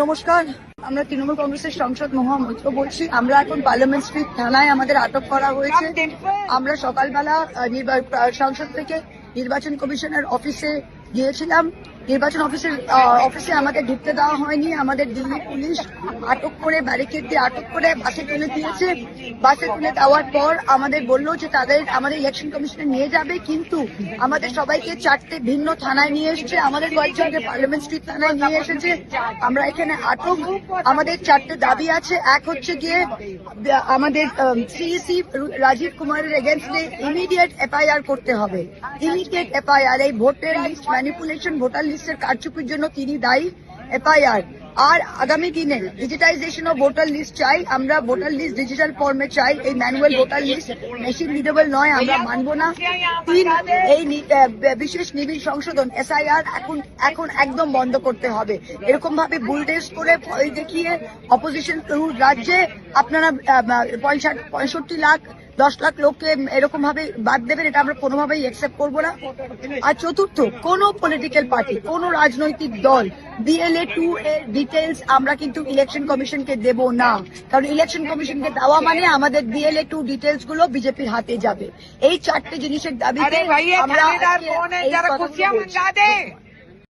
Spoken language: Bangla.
নমস্কার, আমরা তৃণমূল কংগ্রেসের সাংসদ মহুয়া মৈত্র বলছি। আমরা এখন পার্লামেন্ট স্ট্রিট থানায় আমাদের আটক করা হয়েছে। আমরা সকালবেলা সংসদ থেকে নির্বাচন কমিশনের অফিসে গিয়েছিলাম। নির্বাচন অফিসে আমাদের ঢুকতে দেওয়া হয়নি। আমাদের দিল্লি পুলিশ আটক করে ব্যারিকেড দিয়ে আটক করে বাসে তুলে দিয়েছে। বাসে তুলে দেওয়ার পর আমাদের বললো যে আমাদের ইলেকশন কমিশনে নিয়ে যাবে, কিন্তু আমাদের সবাইকে 4টে ভিন্ন থানায় নিয়ে এসেছে। আমাদের কয়েকজনকে পার্লামেন্ট স্ট্রিট থানায় নিয়ে এসেছে। আমরা এখানে আটক। আমাদের 4টে দাবি আছে। এক হচ্ছে গিয়ে আমাদের সিইসি রাজীব কুমারের এগেনস্টে ইমিডিয়েট এফআইআর করতে হবে। Immediate FIR. এই ভোটের লিস্ট ম্যানিপুলেশন, ভোটার লিস্টের কারচুপির জন্য তিনি দায়ী। এফআইআর। আর আগামী দিনে ডিজিটাইজেশন অফ ভোটার লিস্ট চাই। আমরা ভোটার লিস্ট ডিজিটাল ফর্মে চাই। এই manual voter list machine readable নয়, আমরা মানব না। 3, এই বিশেষ নিবিড় সংশোধন SIR এখন একদম বন্ধ করতে হবে। এরকম ভাবে বুলডেজ করে ভয় দেখিয়ে অপোজিশন রাজ্যে আপনারা 65 লাখ 10 লাখ লোককে এরকম ভাবে বাদ দেবেন, এটা আমরা কোনোভাবেই অ্যাকসেপ্ট করবো না। আর চতুর্থ, কোনো পলিটিক্যাল পার্টি, কোনো রাজনৈতিক দল BLA 2 এর ডিটেলস আমরা কিন্তু ইলেকশন কমিশনকে দেব না। কারণ ইলেকশন কমিশনকে দেওয়া মানে আমাদের BLA 2 ডিটেলস গুলো বিজেপির হাতে যাবে। এই 4টে জিনিসের দাবিতে আমরা